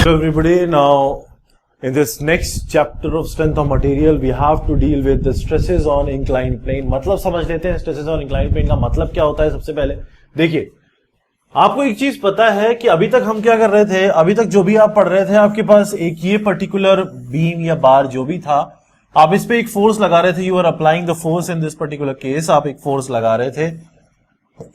Hello everybody. Now in this next chapter of strength of material we have to deal with the stresses on inclined plane. मतलब समझ लेते हैं stresses on inclined plane का मतलब क्या होता है। सबसे पहले देखिए, आपको एक चीज पता है कि अभी तक हम क्या कर रहे थे, अभी तक जो भी आप पढ़ रहे थे आपके पास एक ये पर्टिकुलर बीम या बार जो भी था, आप इस पे एक फोर्स लगा रहे थे। You are applying the force in this particular case. आप एक फोर्स लगा रहे थे,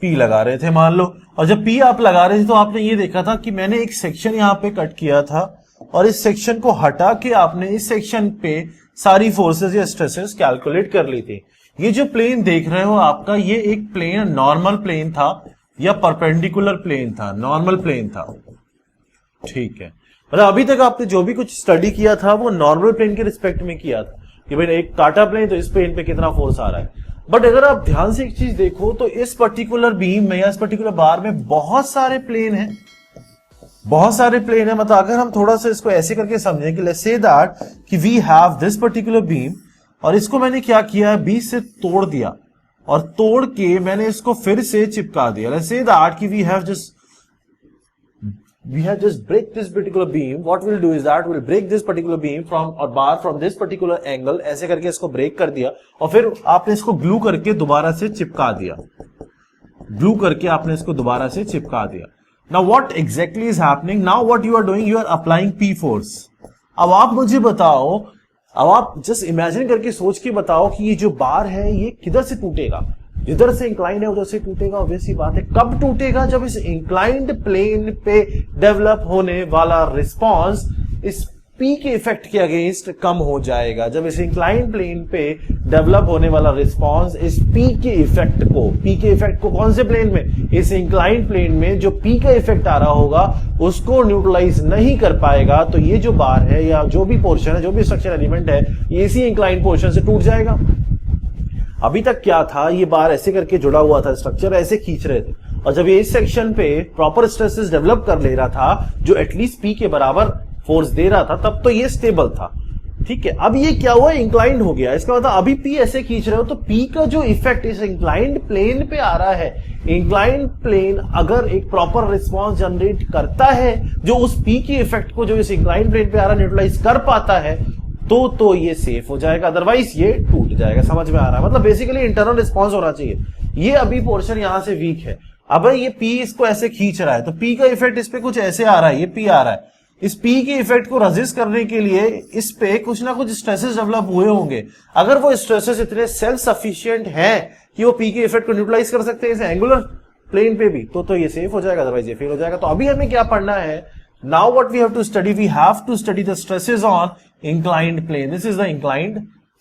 P लगा रहे थे मान लो, और जब P आप लगा रहे थे तो आपने ये देखा था कि मैंने एक सेक्शन यहाँ पे कट किया था और इस सेक्शन को हटा के आपने इस सेक्शन पे सारी फोर्सेस या स्ट्रेसेस कैलकुलेट कर ली थी। ये जो प्लेन देख रहे हो आपका, ये एक प्लेन नॉर्मल प्लेन था या परपेंडिकुलर प्लेन था, नॉर्मल प्लेन था, ठीक है। मतलब अभी तक आपने जो भी कुछ स्टडी किया था वो नॉर्मल प्लेन के रिस्पेक्ट में किया था कि भाई एक काटा प्लेन तो इस प्लेन पे कितना फोर्स आ रहा है। बट अगर आप ध्यान से एक चीज देखो तो इस पर्टिकुलर बीम में या इस पर्टिकुलर बार में बहुत सारे प्लेन हैं, बहुत सारे प्लेन है। मतलब अगर हम थोड़ा सा इसको ऐसे करके समझें कि लेट्स से दैट कि we have this particular beam और इसको मैंने क्या किया, बीच से तोड़ दिया और तोड़ के मैंने इसको फिर से चिपका दिया। लेट्स से दैट कि we have just break this particular beam. What we'll do is that we'll break this particular beam from or bar from this particular angle. ऐसे करके इसको ब्रेक कर दिया और फिर आपने इसको ग्लू करके दोबारा से चिपका दिया, ग्लू करके आपने इसको दोबारा से चिपका दिया। Now what exactly is happening? Now what you are doing? You are applying P force. अब आप मुझे बताओ, अब आप जस्ट इमेजिन करके सोच के बताओ कि ये जो बार है ये किधर से टूटेगा। जिधर से इंक्लाइन है उधर से टूटेगा। ऑब्वियसली बात है, कब टूटेगा? जब इस इंक्लाइंड प्लेन पे डेवलप होने वाला रिस्पॉन्स इस P के इफेक्ट के अगेंस्ट कम हो जाएगा। जब इस इंक्लाइंड प्लेन पे डेवलप होने वाला रिस्पॉन्स इस P के इफेक्ट को कौन से प्लेन में, इस इंक्लाइंड प्लेन में जो P का इफेक्ट आ रहा होगा उसको न्यूट्रलाइज नहीं कर पाएगा, तो ये जो बार है या जो भी पोर्शन है, जो भी स्ट्रक्चर एलिमेंट है, ये इसी इंक्लाइंड पोर्शन से टूट जाएगा। अभी तक क्या था, ये बार ऐसे करके जुड़ा हुआ था, स्ट्रक्चर ऐसे खींच रहे थे, और जब ये इस सेक्शन पे प्रॉपर स्ट्रेसेस डेवलप कर ले रहा था जो एटलीस्ट P के बराबर फोर्स दे रहा था, तब तो ये स्टेबल था, ठीक है। अब ये क्या हुआ, इंक्लाइंड हो गया। इसका मतलब अभी P ऐसे खींच रहे हो तो P का जो इफेक्ट इस इंक्लाइंड प्लेन पे आ रहा है, इंक्लाइंड प्लेन अगर एक प्रॉपर रिस्पॉन्स जनरेट करता है जो उस P के इफेक्ट को जो इस इंक्लाइंड प्लेन पे आ रहा है न्यूट्रलाइज कर पाता है, तो ये सेफ हो जाएगा, अदरवाइज ये टूट जाएगा। समझ में आ रहा है? मतलब बेसिकली इंटरनल रिस्पॉन्स होना चाहिए। ये अभी पोर्शन यहां से वीक है, अब ये P इसको ऐसे खींच रहा है तो P का इफेक्ट इस पे कुछ ऐसे आ रहा है, ये P आ रहा है। इस P के इफेक्ट को रेजिस्ट करने के लिए इस पे कुछ ना कुछ स्ट्रेसेस डेवलप हुए होंगे। अगर वो स्ट्रेसेस इतने सेल्फ सफिशिएंट हैं कि वो P के इफेक्ट को न्यूट्रलाइज कर सकते हैं इस एंगुलर प्लेन पे भी, तो ये सेफ हो जाएगा, अदरवाइज ये फेल हो जाएगा। तो अभी हमें क्या पढ़ना है, now what we have to study, we have to study the stresses on inclined plane. This is the inclined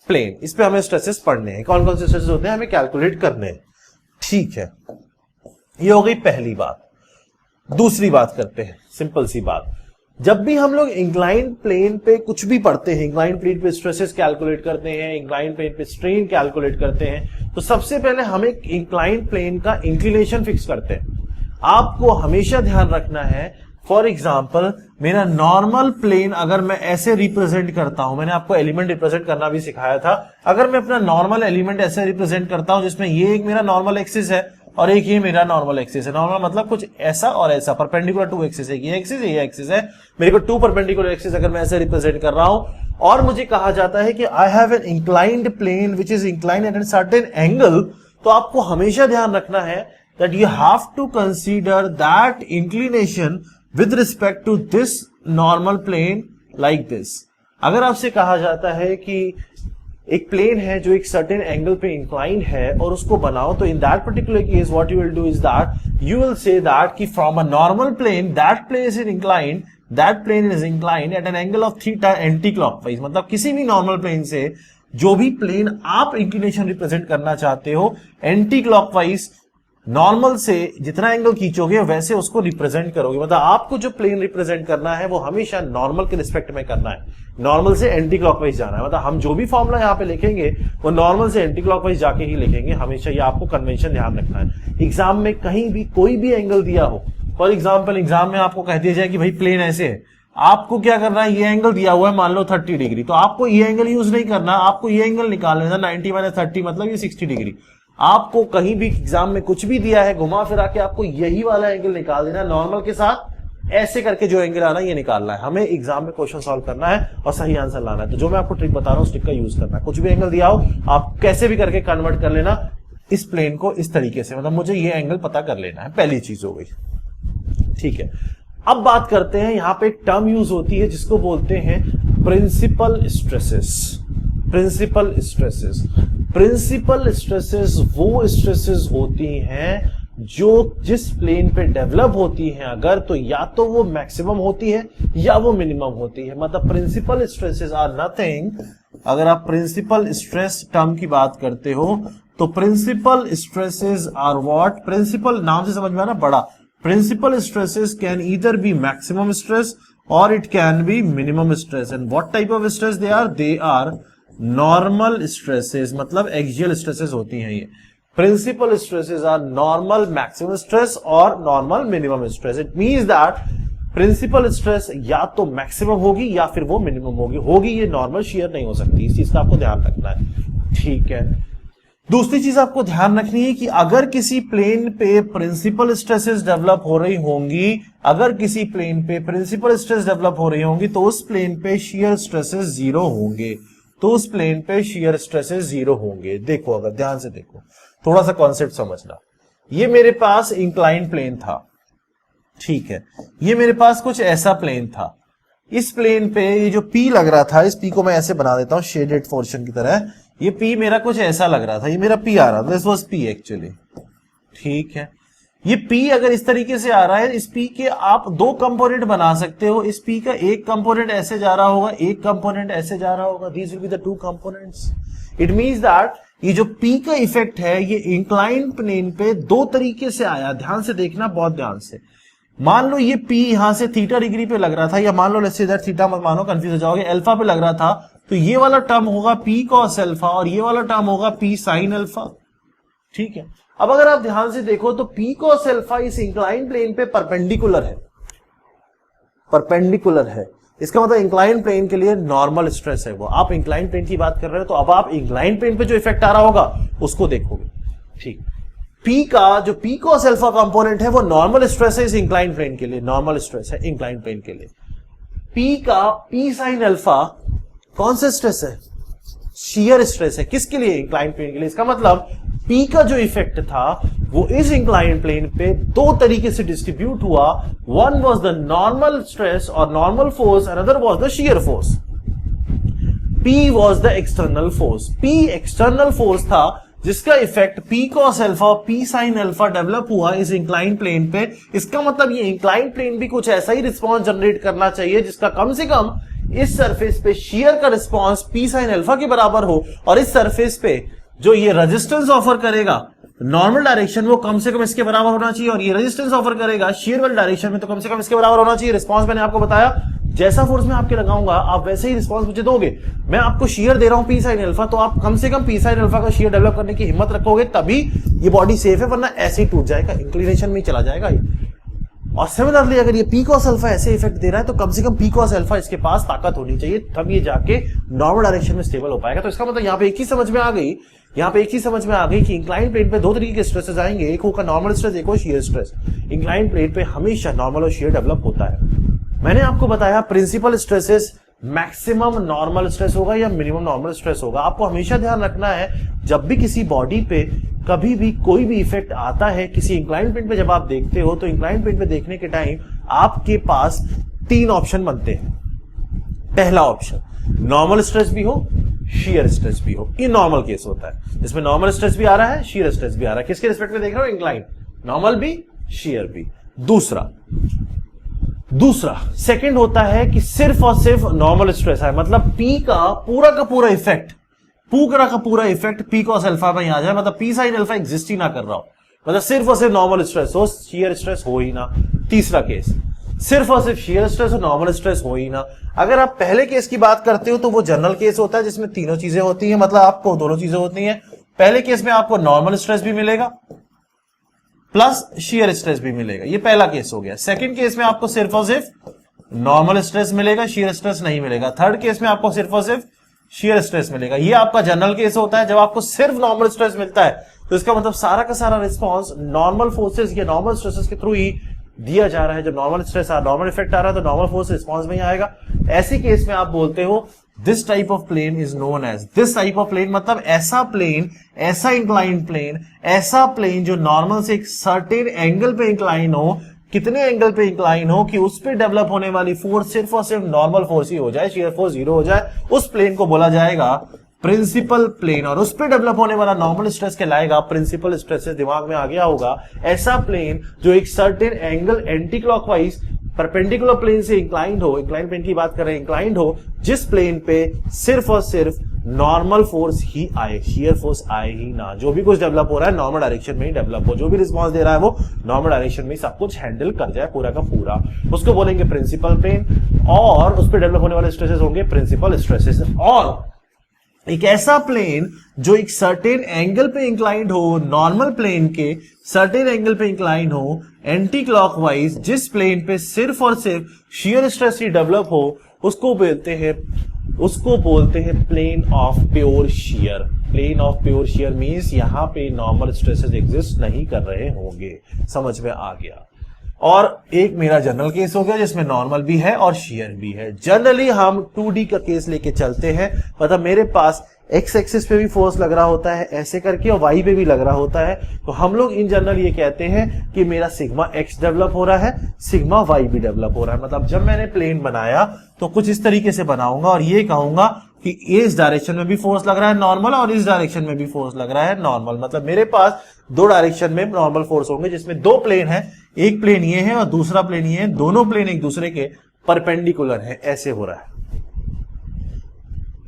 plane. इस पे हमें स्ट्रेसेस पढ़ने हैं, कौन कौन से स्ट्रेसेस होते हैं हमें कैलकुलेट करने हैं, ठीक है। ये हो गई पहली बात। दूसरी बात करते हैं, सिंपल सी बात। जब भी हम लोग इंक्लाइंड प्लेन पे कुछ भी पढ़ते हैं, इंक्लाइंड प्लेन पे स्ट्रेसेस कैलकुलेट करते हैं, इंक्लाइंड प्लेन पे स्ट्रेन कैलकुलेट करते हैं, तो सबसे पहले हम एक इंक्लाइंड प्लेन का इंक्लिनेशन फिक्स करते हैं। आपको हमेशा ध्यान रखना है, फॉर एग्जाम्पल मेरा नॉर्मल प्लेन अगर मैं ऐसे रिप्रेजेंट करता हूं, मैंने आपको एलिमेंट रिप्रेजेंट करना भी सिखाया था, अगर मैं अपना नॉर्मल एलिमेंट ऐसे रिप्रेजेंट करता हूं जिसमें ये एक मेरा नॉर्मल एक्सिस है और एक ये मेरा नॉर्मल एक्सिस है। नॉर्मल मतलब कुछ ऐसा और ऐसा, परपेंडिकुलर टू एक्सिस है, ये एक्सिस है, मेरे को टू परपेंडिकुलर एक्सिस अगर मैं ऐसे रिप्रेजेंट कर रहा हूं और मुझे कहा जाता है कि I have an inclined plane which is inclined at an certain angle, तो आपको हमेशा ध्यान रखना है that you have to consider that inclination with respect to this normal plane like this। अगर आपसे कहा जाता है कि एक प्लेन है जो एक सर्टेन एंगल पे इंक्लाइंड है और उसको बनाओ, तो in that particular case what you will do is that you will say that कि from a normal plane that plane is inclined, that plane is inclined at an angle of theta anticlockwise. मतलब किसी भी normal plane से जो भी plane आप inclination represent करना चाहते हो, एंटी क्लॉकवाइज नॉर्मल से जितना एंगल खींचोगे वैसे उसको रिप्रेजेंट करोगे। मतलब आपको जो प्लेन रिप्रेजेंट करना है वो हमेशा नॉर्मल के रिस्पेक्ट में करना है, नॉर्मल से एंटी क्लॉकवाइज जाना है। मतलब हम जो भी फॉर्मूला यहाँ पे लिखेंगे वो नॉर्मल से एंटी क्लॉकवाइज जाके ही लिखेंगे, हमेशा ये आपको कन्वेंशन ध्यान रखना है। एग्जाम में कहीं भी कोई भी एंगल दिया हो, फॉर एग्जाम्पल एग्जाम में आपको कह दिया जाए कि भाई प्लेन ऐसे है, आपको क्या करना है, ये एंगल दिया हुआ है मान लो 30 डिग्री, तो आपको ये एंगल यूज नहीं करना, आपको ये एंगल निकालना है 90 - 30 मतलब ये 60 डिग्री। आपको कहीं भी एग्जाम में कुछ भी दिया है घुमा फिरा के आपको यही वाला एंगल निकाल देना, नॉर्मल के साथ ऐसे करके जो एंगल आ रहा है ये निकालना है हमें, एग्जाम में क्वेश्चन सॉल्व करना है और सही आंसर लाना है। तो जो मैं आपको ट्रिक बता रहा हूं उस ट्रिक का यूज करना है। कुछ भी एंगल दिया हो आप कैसे भी करके कन्वर्ट कर लेना इस प्लेन को इस तरीके से, मतलब मुझे ये एंगल पता कर लेना है, पहली चीज हो गई। ठीक है, अब बात करते हैं, यहां पे एक टर्म यूज होती है जिसको बोलते हैं principal stresses. Principal stresses, principal stresses वो स्ट्रेसेस होती हैं जो जिस प्लेन पे डेवलप होती हैं अगर, तो या तो वो मैक्सिमम होती है या वो मिनिमम होती है। मतलब प्रिंसिपल स्ट्रेसेस आर नथिंग, अगर आप प्रिंसिपल स्ट्रेस टर्म की बात करते हो तो principal stresses are what, principal नाम से समझ में आना बड़ा, principal stresses can either be maximum stress और it can be minimum stress. And what type of stress they are normal stresses, मतलब एक्सियल स्ट्रेसेस होती हैं ये। Principal stresses are normal maximum stress और normal minimum stress. It means that principal stress या तो maximum होगी या फिर वो मिनिमम होगी, ये नॉर्मल शेयर नहीं हो सकती। इस चीज का आपको ध्यान रखना है। ठीक है, दूसरी चीज आपको ध्यान रखनी है कि अगर किसी प्लेन पे प्रिंसिपल स्ट्रेसेस डेवलप हो रही होंगी, अगर किसी प्लेन पे प्रिंसिपल स्ट्रेस डेवलप हो रही होंगी तो उस प्लेन पे शेयर स्ट्रेसेस जीरो होंगे, तो उस प्लेन पे शेयर स्ट्रेसेस जीरो होंगे। देखो, अगर ध्यान से देखो, थोड़ा सा कॉन्सेप्ट समझना। ये मेरे पास इंक्लाइन प्लेन था, ठीक है, ये मेरे पास कुछ ऐसा प्लेन था। इस प्लेन पे ये जो P लग रहा था, इस P को मैं ऐसे बना देता हूं शेडेड पोर्शन की तरह, ये P मेरा कुछ ऐसा लग रहा था, ये मेरा P आ रहा था, दिस वाज P एक्चुअली। ठीक है, ये P अगर इस तरीके से आ रहा है, इस P के आप दो कंपोनेंट बना सकते हो। इस P का एक कंपोनेंट ऐसे जा रहा होगा, एक कंपोनेंट ऐसे जा रहा होगा, these will be the two components. It means that ये जो P का इफेक्ट है ये इंक्लाइन प्लेन पे दो तरीके से आया। ध्यान से देखना, बहुत ध्यान से। मान लो ये P यहां से थीटा डिग्री पे लग रहा था, या मान लो लेट्स से दैट थीटा मत मानो, कंफ्यूज हो जाओगे, अल्फा पे लग रहा था, तो ये वाला टर्म होगा P cos अल्फा और ये वाला टर्म होगा P sin अल्फा। ठीक है, अब अगर आप ध्यान से देखो तो P cos अल्फा इस इंक्लाइन प्लेन पे परपेंडिकुलर है, परपेंडिकुलर है। इसका मतलब इंक्लाइन प्लेन के लिए नॉर्मल स्ट्रेस है वो। आप इंक्लाइन प्लेन की बात कर रहे हो तो अब आप इंक्लाइन प्लेन पे जो इफेक्ट आ रहा होगा उसको देखोगे। ठीक, P का जो P cos अल्फा कंपोनेंट है वो नॉर्मल स्ट्रेस है इस इंक्लाइन प्लेन के लिए, नॉर्मल स्ट्रेस है इंक्लाइन प्लेन के लिए। P का P sin अल्फा कौन सा स्ट्रेस है? शियर स्ट्रेस है। किसके लिए? इंक्लाइन प्लेन के लिए। इसका मतलब P का जो इफेक्ट था वो इस इंक्लाइन प्लेन पे दो तरीके से डिस्ट्रीब्यूट हुआ। One was the normal stress और normal force, another was the shear force. P was the external force. P external force था जिसका इफेक्ट P cos अल्फा और P sin अल्फा डेवलप हुआ इस इंक्लाइन प्लेन पे। इसका मतलब ये इंक्लाइन प्लेन भी कुछ ऐसा ही रिस्पॉन्स जनरेट करना चाहिए जिसका कम से कम इस सरफेस पे शियर का रिस्पॉन्स P sin अल्फा के बराबर हो, और इस सरफेस पे जो ये रेजिस्टेंस ऑफर करेगा नॉर्मल डायरेक्शन वो कम से कम इसके बराबर होना चाहिए, और ये रेजिस्टेंस ऑफर करेगा शियर वाली डायरेक्शन में तो कम से कम इसके बराबर होना चाहिए। रिस्पॉन्स मैंने आपको बताया, जैसा फोर्स मैं आपके लगाऊंगा आप वैसे ही रिस्पॉन्स मुझे दोगे। मैं आपको शियर दे रहा हूं P sin अल्फा, तो आप कम से कम P sin अल्फा का शियर डेवलप करने की हिम्मत रखोगे, तभी ये बॉडी सेफ है, वरना ऐसे ही टूट जाएगा, इंक्लिनेशन में चला जाएगा। और सिमिलरली अगर ये P cos अल्फा ऐसे इफेक्ट दे रहा है तो कम से कम P cos अल्फा इसके पास ताकत होनी चाहिए, तब ये जाके नॉर्मल डायरेक्शन में स्टेबल हो पाएगा। तो इसका मतलब यहाँ पे एक ही समझ में आ गई, यहाँ पे एक ही समझ में आ गई कि इंक्लाइन प्लेन पे दो तरीके के स्ट्रेसेस आएंगे, एक होगा नॉर्मल स्ट्रेस, एक हो शियर स्ट्रेस। इंक्लाइन प्लेन पे हमेशा नॉर्मल और शियर डेवलप होता है। मैंने आपको बताया principal stresses maximum normal stress होगा या मिनिमम नॉर्मल स्ट्रेस होगा। आपको हमेशा ध्यान रखना है जब भी किसी बॉडी पे कभी भी कोई भी इफेक्ट आता है किसी इंक्लाइन प्लेन पे, जब आप देखते हो तो इंक्लाइन प्लेन पे देखने के टाइम आपके पास तीन ऑप्शन बनते हैं। पहला ऑप्शन नॉर्मल स्ट्रेस भी हो, शियर स्ट्रेस भी हो। ये नॉर्मल केस होता है जिसमें नॉर्मल स्ट्रेस भी आ रहा है, शियर स्ट्रेस भी आ रहा है। किसके रिस्पेक्ट में देख रहे हो? इंक्लाइन, नॉर्मल भी शियर भी। दूसरा सेकंड होता है कि सिर्फ और सिर्फ नॉर्मल स्ट्रेस है, मतलब P का पूरा इफेक्ट P cos अल्फा में आ जाए, मतलब P sin अल्फा एग्जिस्ट ही ना कर रहा हो, मतलब सिर्फ और सिर्फ नॉर्मल स्ट्रेस हो, शियर स्ट्रेस हो ही ना। तीसरा केस सिर्फ और सिर्फ शियर स्ट्रेस और नॉर्मल स्ट्रेस हो ही ना। अगर आप पहले केस की बात करते हो तो वो जनरल केस होता है जिसमें तीनों चीजें होती हैं, मतलब आपको दोनों चीजें होती हैं। पहले केस में आपको नॉर्मल स्ट्रेस भी मिलेगा प्लस शियर स्ट्रेस भी मिलेगा, ये पहला केस हो गया। सेकंड केस में आपको सिर्फ और सिर्फ नॉर्मल स्ट्रेस मिलेगा, शियर स्ट्रेस नहीं मिलेगा। थर्ड केस में आपको सिर्फ और सिर्फ शियर स्ट्रेस मिलेगा। ये आपका जनरल केस होता है। जब आपको सिर्फ नॉर्मल स्ट्रेस मिलता है तो इसका मतलब सारा का सारा रिस्पॉन्स नॉर्मल फोर्सेस या नॉर्मल स्ट्रेसेस के थ्रू ही दिया जा रहा है, जब नॉर्मल स्ट्रेस नॉर्मल इफेक्ट आ रहा है तो नॉर्मल फोर्स रिस्पॉन्स में ही आएगा। ऐसे केस में आप बोलते हो this type of plane is known as, this type of plane मतलब ऐसा प्लेन, ऐसा इंक्लाइन प्लेन, ऐसा प्लेन जो नॉर्मल से एक सर्टेन एंगल पे इंक्लाइन हो, कितने एंगल पे इंक्लाइन हो कि उस पे डेवलप होने वाली फोर्स सिर्फ और सिर्फ नॉर्मल फोर्स ही हो जाए, शियर फोर्स 0 हो जाए, उस प्लेन को बोला जाएगा प्रिंसिपल प्लेन, और उस पे डेवलप होने वाला नॉर्मल स्ट्रेस कहलाएगा प्रिंसिपल स्ट्रेस। दिमाग में आ गया होगा, ऐसा प्लेन जो एक certain angle anti clockwise perpendicular plane से इंक्लाइंड हो, इंक्लाइन प्लेन की बात कर रहे हैं, इंक्लाइंड हो, जिस प्लेन पे सिर्फ और सिर्फ नॉर्मल फोर्स ही आए, शियर फोर्स आए ही ना, जो भी कुछ डेवलप हो रहा है नॉर्मल डायरेक्शन में ही डेवलप हो, जो भी रिस्पांस दे रहा है वो नॉर्मल डायरेक्शन में ही सब कुछ हैंडल कर जाए पूरा का पूरा, उसको बोलेंगे प्रिंसिपल प्लेन, और उस पर डेवलप होने वाले स्ट्रेसेस होंगे प्रिंसिपल स्ट्रेसेस। और एक ऐसा प्लेन जो एक सर्टेन एंगल पे इंक्लाइंड हो, नॉर्मल प्लेन के सर्टेन एंगल पे इंक्लाइंड हो एंटी क्लॉकवाइज, जिस प्लेन पे सिर्फ और सिर्फ शियर स्ट्रेस ही डेवलप हो, उसको बोलते हैं plane of pure shear. Plane of pure shear means यहां पे नॉर्मल स्ट्रेसेस एग्जिस्ट नहीं कर रहे होंगे। समझ में आ गया। और एक मेरा जनरल केस हो गया जिसमें नॉर्मल भी है और शियर भी है। जनरली हम 2D का केस लेके चलते हैं, मतलब मेरे पास एक्स एक्सिस पे भी फोर्स लग रहा होता है ऐसे करके, और वाई पे भी लग रहा होता है, तो हम लोग इन जनरल ये कहते हैं कि मेरा सिग्मा एक्स डेवलप हो रहा है, सिग्मा वाई भी डेवलप हो रहा है। मतलब जब मैंने प्लेन बनाया तो कुछ इस तरीके से बनाऊंगा और ये कहूंगा कि इस डायरेक्शन में भी फोर्स लग रहा है नॉर्मल, और इस डायरेक्शन में भी फोर्स लग रहा है नॉर्मल। मतलब मेरे पास 2 डायरेक्शन में नॉर्मल फोर्स होंगे, जिसमें 2 प्लेन है, एक प्लेन ये है और दूसरा प्लेन ये है, दोनों प्लेन एक दूसरे के परपेंडिकुलर है, ऐसे हो रहा है।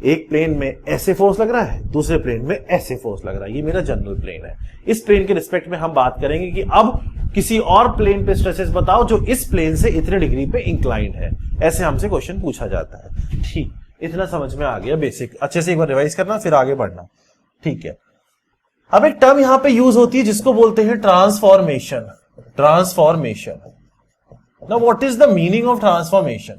एक प्लेन में ऐसे फोर्स लग रहा है, दूसरे प्लेन में ऐसे फोर्स लग रहा है। ये मेरा जनरल प्लेन है। इस प्लेन के रिस्पेक्ट में हम बात करेंगे कि अब किसी और प्लेन पे स्ट्रेसेस बताओ जो इस प्लेन से इतने डिग्री पे इंक्लाइंड है, ऐसे हमसे क्वेश्चन पूछा जाता है। ठीक, इतना समझ में आ गया बेसिक। अच्छे से एक बार रिवाइज करना फिर आगे बढ़ना। ठीक है, अब एक टर्म यहां पे यूज होती है जिसको बोलते हैं transformation. Transformation, now what is the meaning of transformation?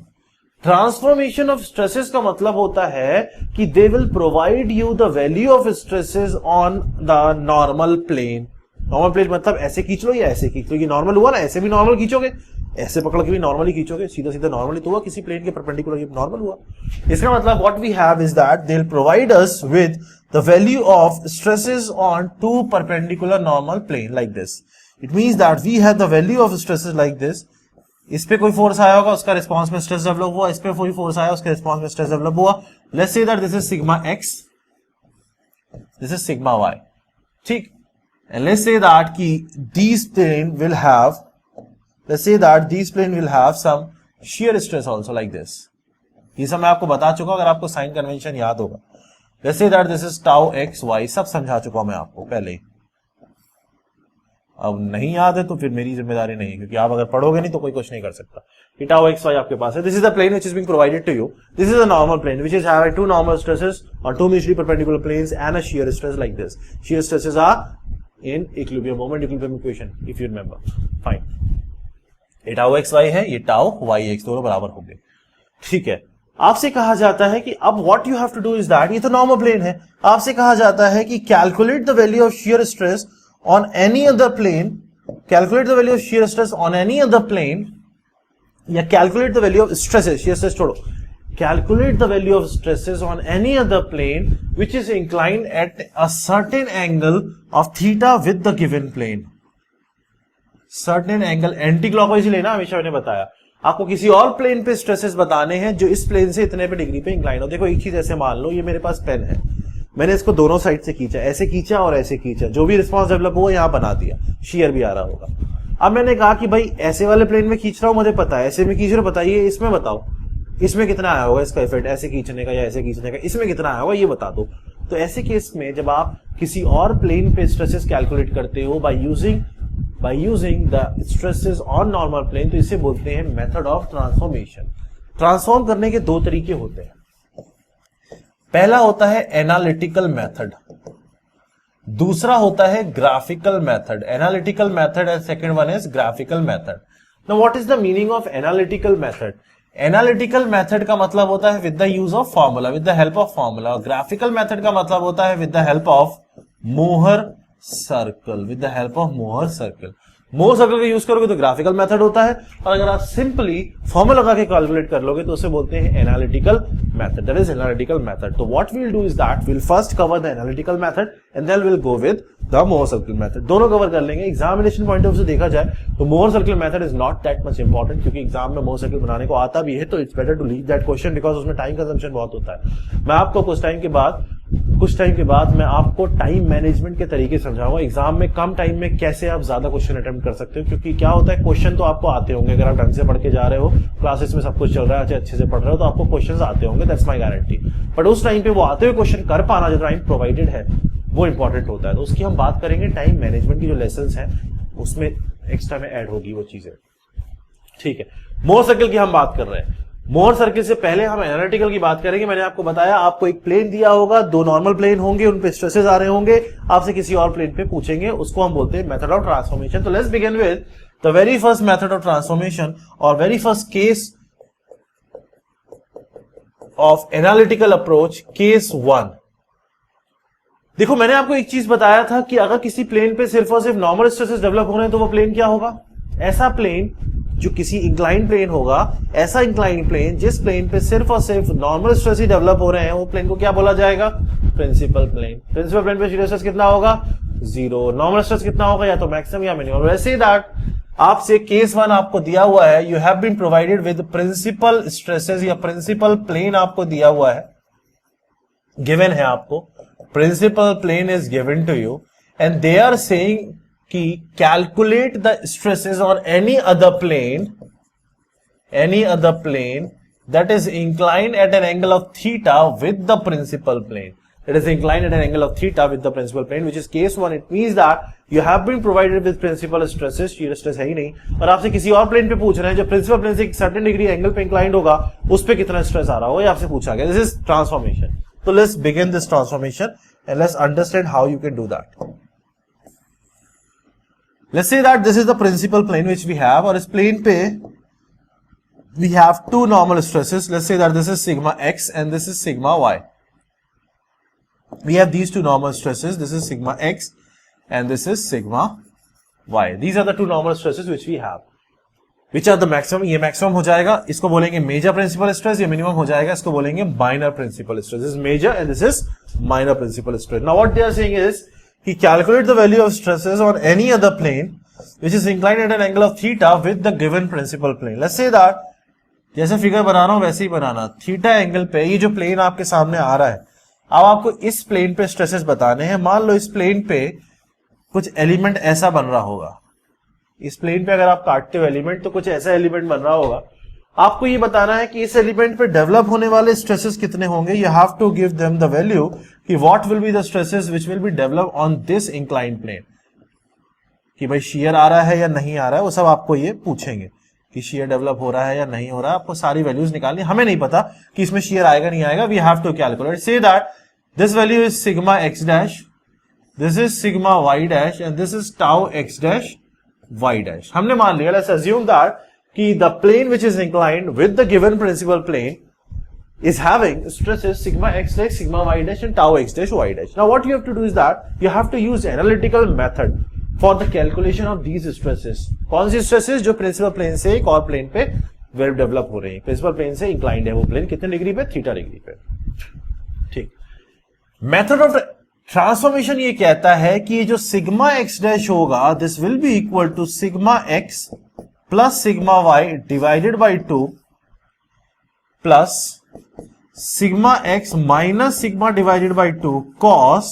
Transformation of stresses का मतलब होता है कि they will provide you the value of stresses on the normal plane. Normal plane मतलब ऐसे खींच लो या ऐसे खींच लो, ये नॉर्मल हुआ ना, ऐसे भी नॉर्मल खींचोगे, ऐसे पकड़ के भी नॉर्मली खींचोगे, सीधा सीधा नॉर्मली तो हुआ, किसी प्लेन के परपेंडिकुलर ये नॉर्मल हुआ। इसका मतलब what we have is that they will provide us with the value of stresses on 2 perpendicular normal plane like this. It means that we have the value of stresses like this. इस पे कोई force आया होगा, उसका response में stress develop हुआ, इस पे कोई फोर्स आया, उसके रिस्पांस में स्ट्रेस डेवलप हुआ। Let's say that this is sigma x, this is sigma y. ठीक, एंड लेट्स से दैट कि these plane will have, let's say that these plane will have some shear stress also like this. ये सब मैं आपको बता चुका, अगर आपको साइन कन्वेंशन याद होगा। Let's say that this is tau x y, सब समझा चुका हूं मैं आपको पहले ही। अब नहीं याद है तो फिर मेरी जिम्मेदारी नहीं है, क्योंकि आप अगर पढ़ोगे नहीं तो कोई कुछ नहीं कर सकता। कि tau x y आपके पास है, this is the plane which is being provided to you. This is a normal plane which is having 2 normal stresses on 2 mutually perpendicular planes and a shear stress like this. Shear stresses are in equilibrium, moment equilibrium equation if you remember. Fine. ये tau x y है, ये tau y x, दोनों बराबर होंगे। ठीक है, आपसे कहा जाता है कि अब what you have to do is that, ये तो नॉर्मल प्लेन है, आपसे कहा जाता है कि calculate the value of shear stress on any other plane, calculate the value of shear stress on any other plane, या calculate the value of stresses, shear stress छोड़ो, calculate the value of stresses on any other plane which is inclined at a certain angle of theta with the given plane. Certain angle anti-clockwise लेना, हमेशा मैंने बताया आपको किसी और plane पे stresses बताने हैं जो इस प्लेन से इतने पे डिग्री पे इंक्लाइन हो। देखो एक चीज ऐसे मान लो, ये मेरे पास पेन है, मैंने इसको दोनों साइड से खींचा, ऐसे खींचा और ऐसे खींचा, जो भी रिस्पांस डेवलप हुआ यहां बना दिया, शेयर भी आ रहा होगा। अब मैंने कहा कि भाई ऐसे वाले प्लेन में खींच रहा हूं, मुझे पता है, ऐसे में खींच रहा हूं, बताइए इसमें बताओ इसमें कितना आया होगा इसका इफेक्ट, ऐसे खींचने का या ऐसे खींचने का, इसमें कितना आया होगा ये बता दो। तो ऐसे केस में जब आप किसी और प्लेन पे स्ट्रेसेस कैलकुलेट करते हो by using the stresses on normal plane, तो इसे बोलते हैं मेथड ऑफ ट्रांसफॉर्मेशन। ट्रांसफॉर्म करने के 2 तरीके होते हैं। पहला होता है एनालिटिकल मेथड, दूसरा होता है graphical method. Analytical method and second one is graphical method. Now what is the meaning of analytical method? Analytical method का मतलब होता है with the use of formula, with the help of formula. Graphical method का मतलब होता है with the help of Mohr circle, with the help of Mohr circle. More circle का use करोगे तो ग्राफिकल मेथड होता है, और अगर आप सिंपली फॉर्मूला लगा के कैलकुलेट कर लोगे तो उसे बोलते हैं analytical method, that is analytical method. तो what we will do is that we will first cover the analytical method and then will go with the Mohr circle method. दोनों कवर कर लेंगे। एग्जामिनेशन पॉइंट ऑफ व्यू से देखा जाए तो Mohr circle method is not that much important, क्योंकि exam में Mohr circle बनाने को आता भी है तो it's better to leave that question because उसमें टाइम कंजम्पशन बहुत होता है। मैं आपको कुछ टाइम के बाद मैं आपको टाइम मैनेजमेंट के तरीके समझाऊंगा, एग्जाम में कम टाइम में कैसे आप ज्यादा क्वेश्चन अटेम्प्ट कर सकते हो। क्योंकि क्या होता है, क्वेश्चन तो आपको आते होंगे, अगर आप ढंग से पढ़ के जा रहे हो, क्लासेस में सब कुछ चल रहा है, अच्छे से पढ़ रहे हो, तो आपको क्वेश्चंस आते होंगे, दैट्स माय गारंटी। बट उस टाइम पे वो आते हुए क्वेश्चन कर पाना जो टाइम प्रोवाइडेड है वो इंपॉर्टेंट होता है। तो उसकी हम बात करेंगे, टाइम मैनेजमेंट की जो लेसन्स हैं उसमें एक्स्ट्रा में ऐड होगी वो चीजें, ठीक है। मोर सर्कल की हम बात कर रहे हैं। मोर सर्किल से पहले हम एनालिटिकल की बात करेंगे। मैंने आपको बताया, आपको एक प्लेन दिया होगा, दो नॉर्मल प्लेन होंगे, उन पे स्ट्रेसेस आ रहे होंगे, आपसे किसी और प्लेन पे पूछेंगे, उसको हम बोलते हैं मेथड ऑफ ट्रांसफॉर्मेशन। तो let's begin with the very first method of transformation और very first case of analytical approach, case 1। देखो, मैंने आपको एक चीज बताया था कि अगर किसी प्लेन पे सिर्फ और सिर्फ नॉर्मल स्ट्रेसेस डेवलप हो रहे हैं तो वो प्लेन क्या होगा, ऐसा प्लेन जो किसी इंक्लाइन प्लेन होगा, ऐसा इंक्लाइन प्लेन जिस प्लेन पे सिर्फ और सिर्फ नॉर्मल स्ट्रेस ही डेवलप हो रहे हैं, वो प्लेन को क्या बोला जाएगा, प्रिंसिपल प्लेन। प्रिंसिपल प्लेन पे शीयर स्ट्रेस कितना होगा, 0। नॉर्मल स्ट्रेस कितना होगा, या तो मैक्सिमम या मिनिमम। वैसे दैट आपसे केस 1 आपको दिया हुआ है, you have been provided with principal stresses या प्रिंसिपल प्लेन आपको दिया हुआ है, गिवन है आपको, principal plane is given to you and they are saying कि calculate the stresses on any other plane that is inclined at an angle of theta with the principal plane. It is inclined at an angle of theta with the principal plane, which is case 1. It means that you have been provided with principal stresses, shear stress है ही नहीं, और आपसे किसी और plane पे पूछ रहे हैं जो प्रिंसिपल प्लेन से एक सर्टेन डिग्री एंगल पे इंक्लाइंड होगा, उस पे कितना स्ट्रेस आ रहा होगा, ये आपसे पूछा गया। This is transformation. So let's begin this transformation and let's understand how you can do that. Let's say that this is the principal plane which we have, और इस प्लेन पे we have two normal stresses. Let's say that this is sigma x and this is sigma y. We have these two normal stresses. This is sigma x and this is sigma y. These are the two normal stresses which we have. Which are the maximum? ये maximum हो जाएगा, इसको बोलेंगे major principal stress, ये minimum हो जाएगा, इसको बोलेंगे minor principal stress. This is major and this is minor principal stress. Now what they are saying is he calculate the value of stresses on any other plane which is inclined at an angle of theta with the given principal plane. Let's say that जैसे figure बना रहा हूं वैसे ही बनाना, theta angle पे ये जो plane आपके सामने आ रहा है, अब आपको इस प्लेन पे स्ट्रेसेस बताने हैं। मान लो इस प्लेन पे कुछ एलिमेंट ऐसा बन रहा होगा, इस प्लेन पे अगर आप काटते हो एलिमेंट तो कुछ ऐसा एलिमेंट बन रहा होगा, आपको ये बताना है कि इस एलिमेंट पे डेवलप होने वाले स्ट्रेसेस कितने होंगे। You have to give them the value कि what will be the stresses which will be develop on this inclined plane, कि भाई शियर आ रहा है या नहीं आ रहा है, वो सब आपको ये पूछेंगे कि शियर डेवलप हो रहा है या नहीं हो रहा है। आपको सारी वैल्यूज निकालनी, हमें नहीं पता कि इसमें शियर आएगा नहीं आएगा, we have to calculate. Say that this value is sigma x dash, this is sigma y dash and this is tau x dash y dash. हमने मान लिया, लेट्स अज्यूम दैट कि the plane which is inclined with the given principal plane is having stresses sigma x dash, sigma y dash and tau x dash, y dash. Now what you have to do is that you have to use analytical method for the calculation of these stresses. कौन सी stresses जो principal plane से एक और plane पे wave develop हो रही है, principal plane से इंक्लाइंड है वो प्लेन, कितने डिग्री पे, थीटा डिग्री पे। ठीक, मेथड ऑफ ट्रांसफॉर्मेशन ये कहता है कि ये जो सिग्मा एक्स डैश होगा, this will be equal to sigma x plus sigma y divided by 2 plus sigma x minus sigma divided by 2 cos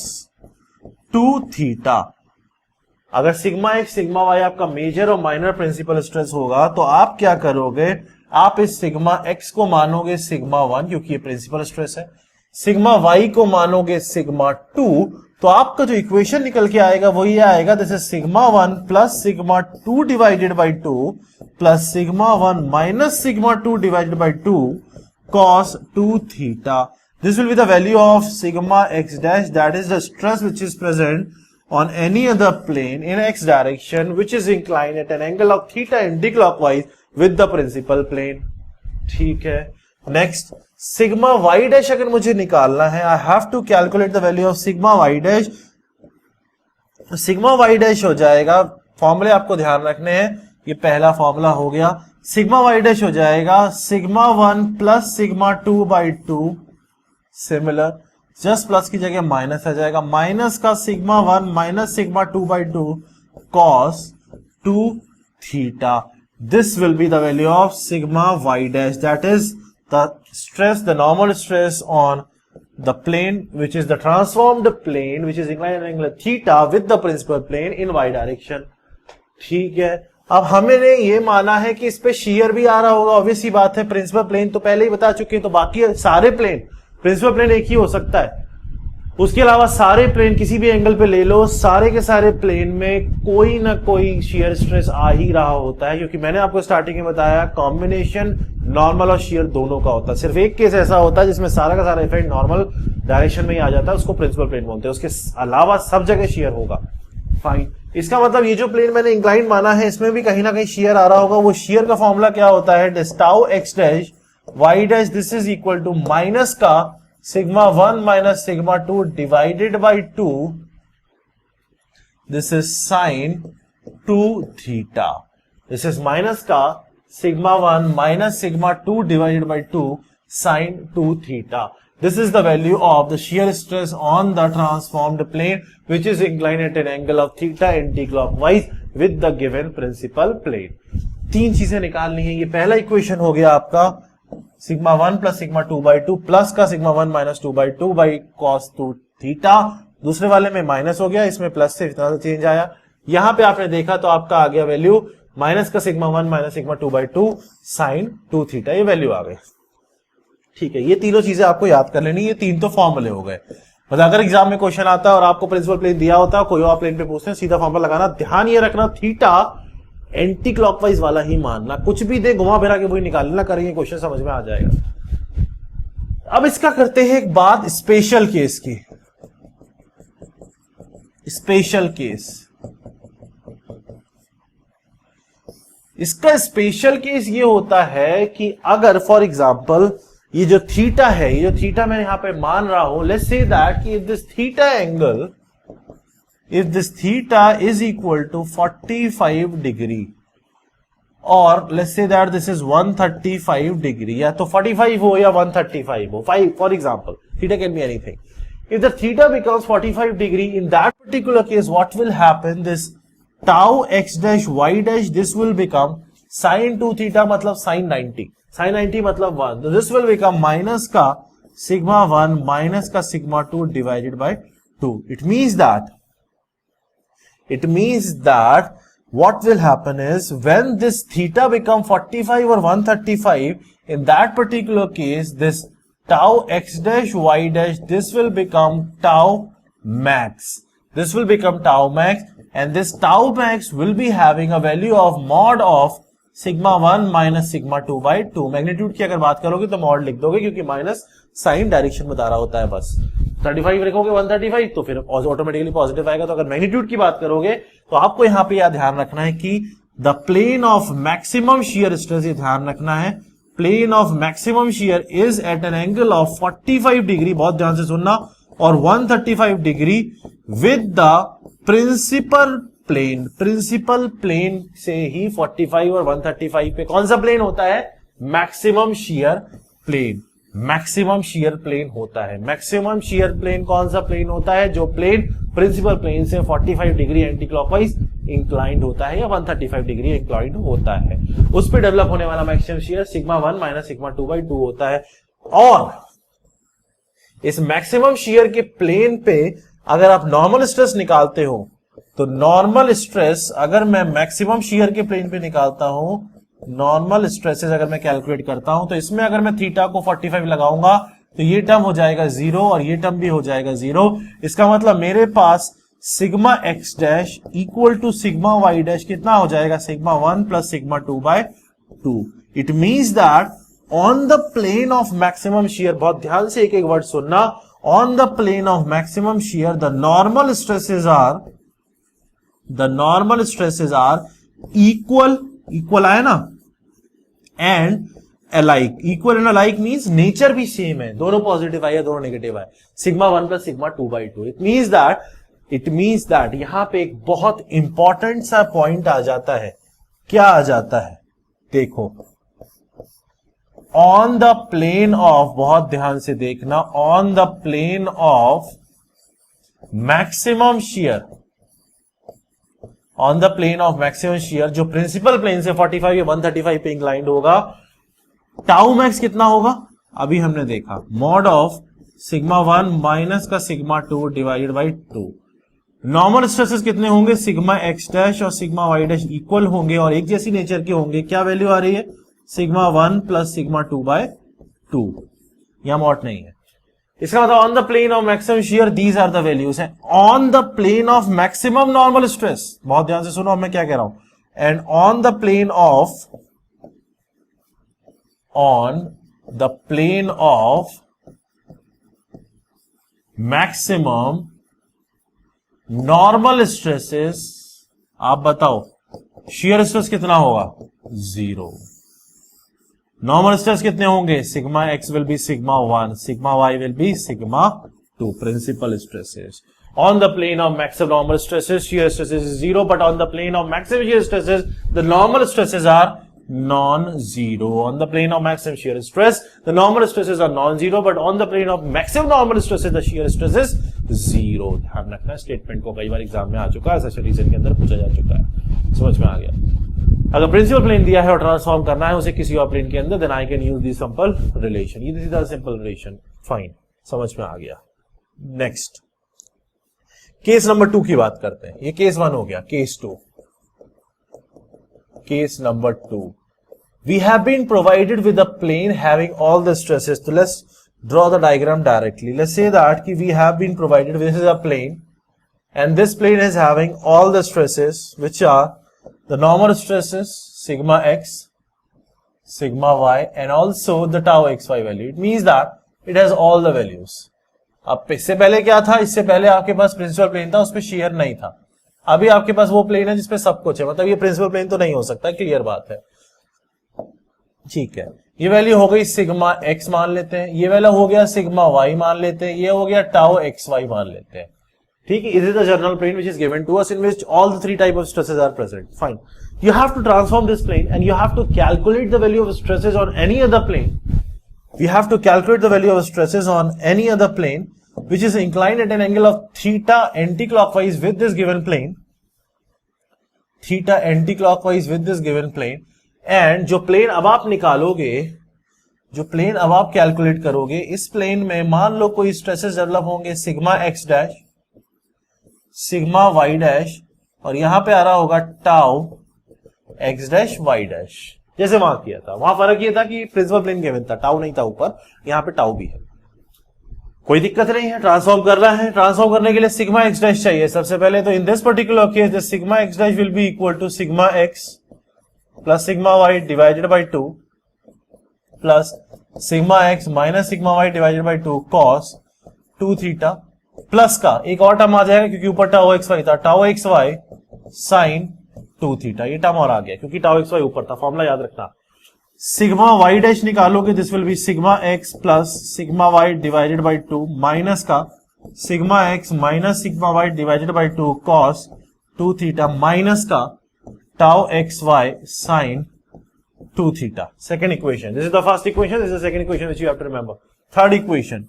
2 theta. अगर सिग्मा एक्स सिग्मा वाई आपका major और माइनर प्रिंसिपल स्ट्रेस होगा तो आप क्या करोगे, आप इस सिग्मा एक्स को मानोगे सिग्मा 1 क्योंकि ये प्रिंसिपल स्ट्रेस है, सिग्मा वाई को मानोगे सिग्मा 2, तो आपका जो इक्वेशन निकल के आएगा वो ये आएगा, this is sigma 1 plus sigma 2 divided by 2 plus sigma 1 minus sigma 2 divided by 2 cos 2 theta. This will be the value of sigma x dash, that is the stress which is present on any other plane in x direction which is inclined at an angle of theta anticlockwise with the principal plane. ठीक है, next sigma y dash अगर मुझे निकालना है, I have to calculate the value of sigma y dash. sigma y dash हो जाएगा फॉर्मूले आपको ध्यान रखने हैं। ये पहला फॉर्मूला हो गया, सिग्मा वाई डैश हो जाएगा sigma 1 plus sigma 2 by 2, similar just plus की जगह माइनस आ जाएगा, माइनस का sigma 1 minus sigma 2 by 2 cos 2 theta. This will be the value of sigma y dash, that is the stress, the normal stress on the plane which is the transformed plane which is inclined angle theta with the principal plane in y direction। ठीक है, अब हमने ये माना है कि इस पे shear भी आ रहा होगा, ऑब्वियस ही बात है, प्रिंसिपल प्लेन तो पहले ही बता चुके हैं, तो बाकी सारे प्लेन, प्रिंसिपल प्लेन एक ही हो सकता है, उसके अलावा सारे प्लेन किसी भी एंगल पे ले लो, सारे के सारे प्लेन में कोई ना कोई शियर स्ट्रेस आ ही रहा होता है, क्योंकि मैंने आपको स्टार्टिंग में बताया कॉम्बिनेशन नॉर्मल और शियर दोनों का होता है। सिर्फ एक केस ऐसा होता है जिसमें सारा का सारा इफेक्ट नॉर्मल डायरेक्शन में ही आ जाता है, उसको प्रिंसिपल प्लेन बोलते हैं, उसके अलावा सब जगह शियर होगा। फाइन, इसका मतलब ये जो प्लेन मैंने इंक्लाइन माना है इसमें भी कहीं ना कहीं शियर आ रहा होगा। वो शियर का फॉर्मूला क्या होता है, this tau x dash y dash this is equal to minus का sigma 1 minus sigma 2 divided by 2, this is sine 2 theta. This is minus का sigma 1 minus sigma 2 divided by 2 sine 2 theta. This is the value of the shear stress on the transformed plane which is inclined at an angle of theta anti-clockwise with the given principal plane। तीन चीजें निकालनी है। ये पहला equation हो गया आपका sigma 1 plus sigma 2 by 2 plus का sigma 1 minus 2 by 2 by cos 2 theta. दूसरे वाले में माइनस हो गया, इसमें प्लस से इतना चेंज आया। यहां पे आपने देखा तो आपका आ गया वैल्यू माइनस का sigma 1 minus sigma 2 by 2 sine 2 theta, ये वैल्यू आ गई। ठीक है, ये तीनों चीजें आपको याद कर लेनी, ये तीन तो फॉर्मूले हो गए। मतलब अगर एग्जाम में क्वेश्चन आता है और आपको प्रिंसिपल प्लेन दिया होता है, कोई और प्लेन पे पूछते हैं, सीधा फॉर्मूला लगाना, ध्यान ये रखना थीटा एंटी क्लॉकवाइज वाला ही मानना, कुछ भी दे घुमा फिरा के वही निकालना, करेंगे क्वेश्चन समझ में आ जाएगा। अब इसका करते हैं एक बात स्पेशल केस की। स्पेशल केस, इसका स्पेशल केस ये होता है कि अगर फॉर एग्जांपल ये जो थीटा है, ये जो थीटा मैं यहां पे मान रहा हूं, लेट्स से दैट कि if this theta angle, if this theta is equal to 45 degree और let's say that this is 135 degree, या तो 45 हो या 135 हो, 5 for example, theta can be anything. If the theta becomes 45 degree, in that particular case what will happen, this tau x dash y dash this will become sine 2 theta मतलब sine 90, sine 90 मतलब 1, this will become minus का sigma 1 minus का sigma 2 divided by 2। It means that what will happen is when this theta become 45 or 135, in that particular case this tau x dash y dash this will become tau max, this will become tau max, and this tau max will be having a value of mod of sigma 1 minus sigma 2 by 2। Magnitude की अगर बात करोगे तो mod लिख दोगे, क्योंकि minus sign direction बता रहा होता है बस। 35 रखोगे 135 तो फिर ऑटोमेटिकली पॉजिटिव आएगा। तो अगर मैग्नीट्यूड की बात करोगे तो आपको यहां पे यह ध्यान रखना है कि the plane of maximum shear stress, ये ध्यान रखना है, plane of maximum shear is at an angle of 45 degree, बहुत ध्यान से सुनना, और 135 degree with the principal plane. Principal plane से ही 45 और 135 पे कौन सा प्लेन होता है, maximum shear plane. Maximum shear plane होता है। मैक्सिमम शियर प्लेन कौन सा प्लेन होता है, जो प्लेन प्रिंसिपल प्लेन से 45 डिग्री एंटी क्लॉकवाइज इंक्लाइंड होता है या 135 डिग्री इंक्लाइंड होता है, उस पर डेवलप होने वाला maximum shear sigma 1 minus sigma 2 by 2 होता है। और इस मैक्सिमम शियर के प्लेन पे अगर आप नॉर्मल स्ट्रेस निकालते हो तो नॉर्मल स्ट्रेस अगर मैं मैक्सिमम शियर के प्लेन पे निकालता हूं, नॉर्मल स्ट्रेसेस अगर मैं कैलकुलेट करता हूं, तो इसमें अगर मैं थीटा को 45 लगाऊंगा तो ये टर्म हो जाएगा 0 और ये टर्म भी हो जाएगा 0। इसका मतलब मेरे पास sigma x dash equal to sigma y dash कितना हो जाएगा, sigma 1 plus sigma 2 by 2। It means that on the plane of maximum shear, बहुत ध्यान से एक एक वर्ड सुनना, on the plane of maximum shear the normal stresses are equal, equal आया ना, and alike. Equal and alike means nature भी same है, दोनों पॉजिटिव आए या दोनों नेगेटिव आए, sigma 1 plus sigma 2 by 2। It means that it means that यहां पे एक बहुत इंपॉर्टेंट सा पॉइंट आ जाता है। क्या आ जाता है? देखो, ऑन द प्लेन ऑफ, बहुत ध्यान से देखना, on the plane of maximum shear, on the plane of maximum shear, जो प्रिंसिपल प्लेन से 45 या 135 पे इंक्लाइंड होगा, टाउ मैक्स कितना होगा? अभी हमने देखा मॉड ऑफ सिग्मा 1 माइनस का sigma 2 divided by 2। Normal stresses कितने होंगे? सिग्मा एक्स डैश और सिग्मा वाई डैश इक्वल होंगे और एक जैसी नेचर के होंगे। क्या वैल्यू आ रही है? Sigma 1 plus sigma 2 by 2। यहां मॉड नहीं है। इसका मतलब on the plane of maximum shear these are the values हैं। On the plane of maximum normal stress, बहुत ध्यान से सुनो मैं क्या कह रहा हूं, and on the plane of maximum normal stresses, आप बताओ शियर स्ट्रेस कितना होगा? 0। नॉर्मल स्ट्रेस कितने होंगे? Sigma x will be sigma 1, sigma y will be sigma 2, principal stresses. On the plane of maximum normal stresses, shear stresses is 0, but on the plane of maximum shear stresses, the normal stresses are non-zero. On the plane of maximum shear stress, the normal stresses are non-zero, but on the plane of maximum normal stresses, the shear stress is 0. ध्यान रखना, statement को कई बार exam में आ चुका है, session reason के अंदर पूछा जा चुका है, समझ में आ गया। अगर प्रिंसिपल प्लेन दिया है और ट्रांसफॉर्म करना है उसे किसी और प्लेन के अंदर, then I can use this simple relation. ये this is the simple relation, fine, समझ में आ गया। नेक्स्ट केस नंबर 2 की बात करते हैं। ये केस 1 हो गया, case 2। Case number 2, we have been provided with a plane having all the stresses. So let's draw the diagram directly. Let's say that we have been provided with, this is a plane, and this plane is having all the stresses, which are the normal stresses sigma x, sigma y, and also the tau xy value. It means that it has all the values. अब इससे पहले क्या था? इससे पहले आपके पास principal plane था, उसपे शियर नहीं था। अभी आपके पास वो प्लेन है जिसपे सब कुछ है, मतलब ये प्रिंसिपल प्लेन तो नहीं हो सकता, क्लियर बात है, ठीक है। ये वैल्यू हो गई सिग्मा एक्स मान लेते हैं, ये वैल्यू हो गया सिग्मा वाई मान लेते हैं, ये हो गया टाउ एक्स वाई मान लेते हैं, ठीक है। It is the general plane which is given to us in which all the 3 type of stresses are present. Fine. You have to transform this plane and you have to calculate the value of stresses on any other plane. We have to calculate the value of stresses on any other plane which is inclined at an angle of theta anti-clockwise with this given plane. Theta anti-clockwise with this given plane. And जो plane अब आप निकालोगे, जो plane अब आप calculate करोगे, इस plane में मान लो कोई स्ट्रेसेस डेवलप होंगे sigma x dash, sigma y dash, और यहां पे आ रहा होगा tau x dash y dash, जैसे वहां किया था। वहां फर्क ये था कि प्रिंसिपल प्लेन गिवन था, टाउ नहीं था ऊपर, यहां पे टाउ भी है, कोई दिक्कत नहीं है। ट्रांसफॉर्म कर रहा है, ट्रांसफॉर्म करने के लिए सिग्मा एक्स डैश चाहिए सबसे पहले। तो in this particular case the sigma x dash will be equal to sigma x plus sigma y divided by 2 plus sigma x minus sigma y divided by 2 cos 2 theta, plus का एक और term आ जाएगा क्योंकि ऊपर tau x y था, tau x y sine 2 theta, ये term और आ गया क्योंकि टाउ एक्स वाई ऊपर था, फॉर्मूला याद रखना। सिग्मा वाई डैश निकालोगे, this will be sigma x plus sigma y divided by 2 minus का sigma x minus sigma y divided by 2 cos 2 theta minus का tau x y sine 2 theta. Second equation, this is the first equation, this is the second equation which you have to remember. Third equation,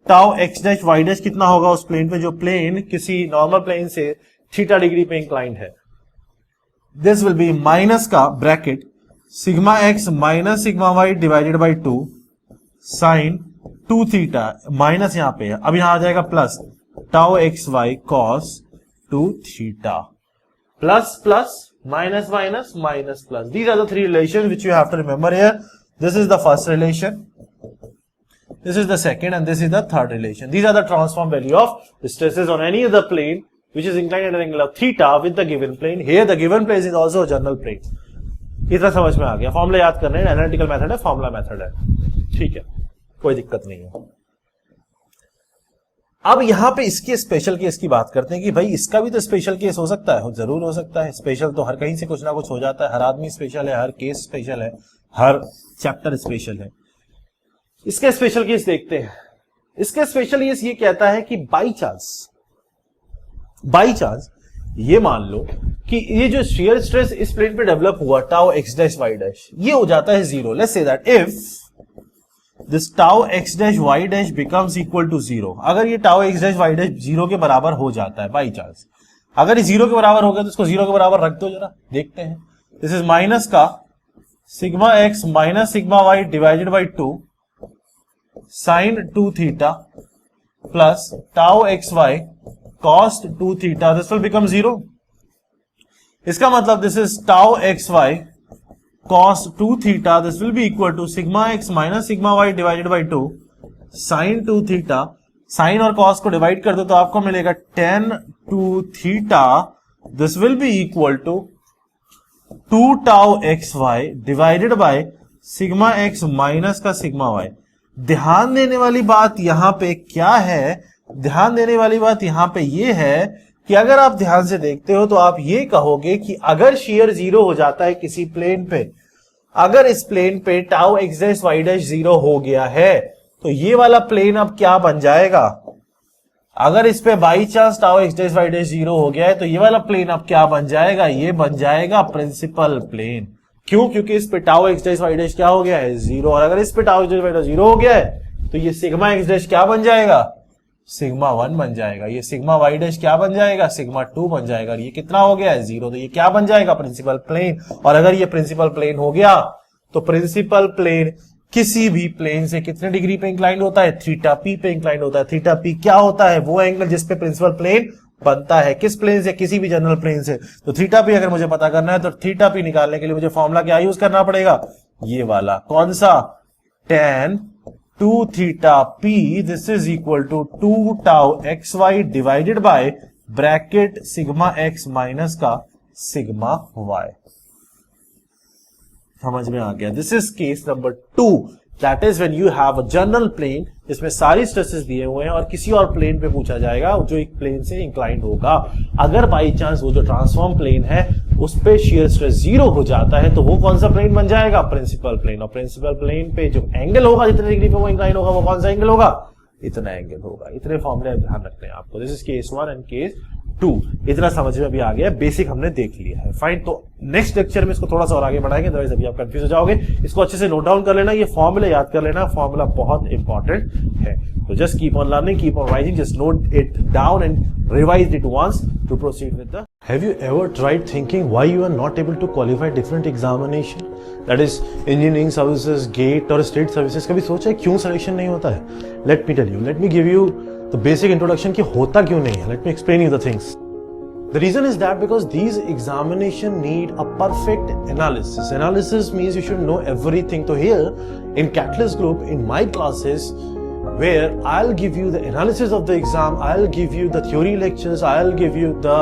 tau x dash y dash कितना होगा उस plane पे जो plane किसी normal plane से theta degree पे inclined है। This will be minus का bracket sigma x minus sigma y divided by 2 sine 2 theta, minus यहां पे है, अब यहां आ जाएगा plus tau x y cos 2 theta, plus plus minus minus minus plus. These are the 3 relations which you have to remember here. This is the first relation, this is the second, and this is the third relation. These are the transform value of the stresses on any other plane which is inclined at an angle of theta with the given plane. Here the given plane is also a general plane. इतना समझ में आ गया। Formula याद करना है, analytical method है, formula method है, ठीक है, कोई दिक्कत नहीं है। अब यहां पे इसके स्पेशल केस की बात करते हैं कि भाई इसका भी तो स्पेशल केस हो सकता है, जरूर हो सकता है। स्पेशल तो हर कहीं से कुछ ना कुछ हो जाता है, हर आदमी स्पेशल है, हर केस स्पेशल है, हर चैप्टर स्पेशल है। इसके स्पेशल केस देखते हैं। इसके स्पेशल केस ये कहता है कि बाई चांस बाई चांस ये मान लो कि ये जो शियर स्ट्रेस इस प्लेन पे डेवलप हुआ tau x dash y dash, ये हो जाता है zero. Let's say that if this tau x dash y dash becomes equal to zero, अगर ये tau x dash y dash zero के बराबर हो जाता है बाई चांस, अगर ये जीरो के बराबर हो गया तो इसको जीरो के बराबर रख दो, जरा देखते हैं। दिस इज माइनस का sigma x minus sigma y divided by 2 sine 2 theta plus tau x y cos 2 theta, this will become zero. इसका मतलब this is tau x y cos 2 theta, this will be equal to sigma x minus sigma y divided by 2 sin 2 theta। sin और cos को divide कर दो तो आपको मिलेगा tan 2 theta, this will be equal to 2 tau xy divided by sigma x minus का sigma y। ध्यान देने वाली बात यहां पे क्या है, ध्यान देने वाली बात यहां पे ये है कि अगर आप ध्यान से देखते हो तो आप ये कहोगे कि अगर शेयर जीरो हो जाता है किसी प्लेन पे, अगर इस प्लेन पे tau x dash y dash zero हो गया है तो ये वाला प्लेन अब क्या बन जाएगा। अगर इस पे by chance tau x dash y dash zero हो गया है तो ये वाला प्लेन अब क्या बन जाएगा, ये बन जाएगा प्रिंसिपल प्लेन। क्यों? क्योंकि इस पे tau x dash y dash क्या हो गया है, जीरो। और अगर इस पे tau x dash y dash zero हो गया है तो ये सिग्मा एक्स डैश क्या बन जाएगा, सिग्मा 1 बन जाएगा। ये सिग्मा वाई डैश क्या बन जाएगा, सिग्मा 2 बन जाएगा। और ये कितना हो गया है, जीरो। तो ये क्या बन जाएगा, प्रिंसिपल प्लेन। और अगर ये प्रिंसिपल प्लेन हो गया तो प्रिंसिपल प्लेन किसी भी प्लेन से कितने डिग्री पे इंक्लाइंड होता है, थीटा पी पे इंक्लाइंड होता है। थीटा पी क्या होता है, वो एंगल जिसपे प्रिंसिपल प्लेन बनता है। किस प्लेन से, किसी भी जनरल प्लेन से। तो थीटा पी अगर मुझे पता करना है तो थीटा पी निकालने के लिए मुझे फॉर्मूला क्या यूज करना पड़ेगा, ये वाला। कौन सा, tan 2 theta p, this is equal to 2 tau xy divided by bracket sigma x minus का sigma y। समझ में आ गया। This is case number 2, that is when you have a general plane जिसमें सारी स्ट्रेसेस दिए हुए हैं और किसी और प्लेन पे पूछा जाएगा जो एक प्लेन से इंक्लाइंड होगा। अगर बाई चांस वो जो ट्रांसफॉर्म प्लेन है उस पे शियर स्ट्रेस जीरो हो जाता है तो वो कौन सा प्लेन बन जाएगा, प्रिंसिपल प्लेन। और प्रिंसिपल प्लेन पे जो एंगल होगा, जितने डिग्री पे वो इंक्लाइंड होगा, वो कौन सा एंगल होगा, इतना एंगल होगा। इतने फॉर्मूले ध्यान रखते हैं आपको। This is case 1 and case 2। इतना समझ में अभी आ गया, बेसिक हमने देख लिया है। फाइन, तो नेक्स्ट लेक्चर में इसको थोड़ा सा और आगे बढ़ाएंगे, अदरवाइज अभी आप कंफ्यूज हो जाओगे। इसको अच्छे से नोट डाउन कर लेना, ये फॉर्मूला याद कर लेना, फॉर्मूला बहुत इंपॉर्टेंट है। तो just keep on learning, keep on rising, just note it down and revise it once to proceed with the. Have you ever tried thinking why you are not able to qualify different examination? That is engineering services, GATE और state services। कभी सोचा है क्यों selection नहीं होता है? Let me tell you, let me give you the basic introduction कि होता क्यों नहीं है। Let me explain you the things. The reason is that because these examination need a perfect analysis. Analysis means you should know everything. So here in Catalyst Group, in my classes, where I'll give you the analysis of the exam, I'll give you the theory lectures, I'll give you the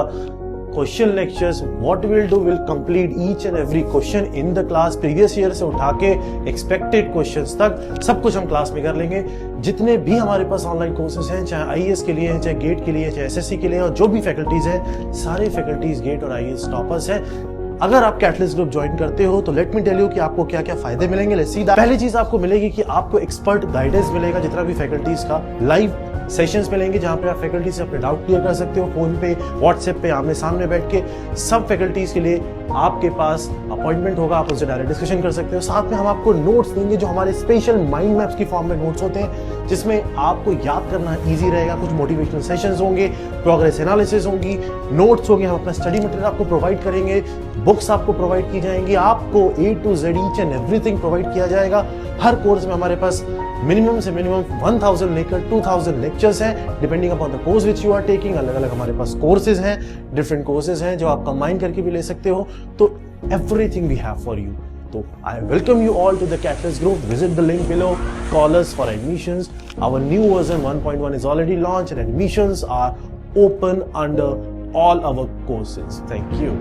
question lectures. What will do, will complete each and every question in the class, previous year से उठा के expected questions तक सब कुछ हम class में कर लेंगे। जितने भी हमारे पास ऑनलाइन कोर्सेज हैं, चाहे आईएएस के लिए हैं, चाहे गेट के लिए है, चाहे एसएससी के लिए, और जो भी फैकल्टीज हैं, सारे फैकल्टीज गेट और आईएएस टॉपर्स हैं। अगर आप कैटलिस्ट ग्रुप ज्वाइन करते हो तो लेट मी टेल यू कि आपको क्या क्या फायदे मिलेंगे। Let's see that. पहली चीज आपको मिलेगी कि आपको एक्सपर्ट गाइडेंस मिलेगा, जितना भी फैकल्टीज का लाइव सेशंस मिलेंगे जहां पे आप फैकल्टी से अपने डाउट क्लियर कर सकते हो, फोन पे, व्हाट्सएप पे, आमने सामने बैठ के। सब फैकल्टीज के लिए आपके पास अपॉइंटमेंट होगा, आप उनसे डायरेक्ट डिस्कशन कर सकते हो। साथ में हम आपको नोट्स देंगे जो हमारे स्पेशल माइंड मैप्स की फॉर्म में नोट्स होते हैं, जिसमें आपको याद करना ईजी रहेगा। कुछ मोटिवेशनल सेशंस होंगे, प्रोग्रेस एनालिसिस होंगी, नोट्स होंगे, हम अपना स्टडी मटेरियल आपको प्रोवाइड करेंगे, बुक्स आपको प्रोवाइड की जाएंगी, आपको A to Z each and everything provide किया जाएगा। हर कोर्स में हमारे पास मिनिमम से मिनिमम 1000 लेकर 2000 लेक्चर्स हैं, depending upon the course which you are taking. अलग अलग हमारे पास कोर्सेज हैं, डिफरेंट कोर्सेज हैं जो आप कंबाइन करके भी ले सकते हो। तो everything we have for you. So I welcome you all to the Catalyst group. Visit the link below. Call us for admissions. Our new version 1.1 is already launched and admissions are open under all our courses. Thank you.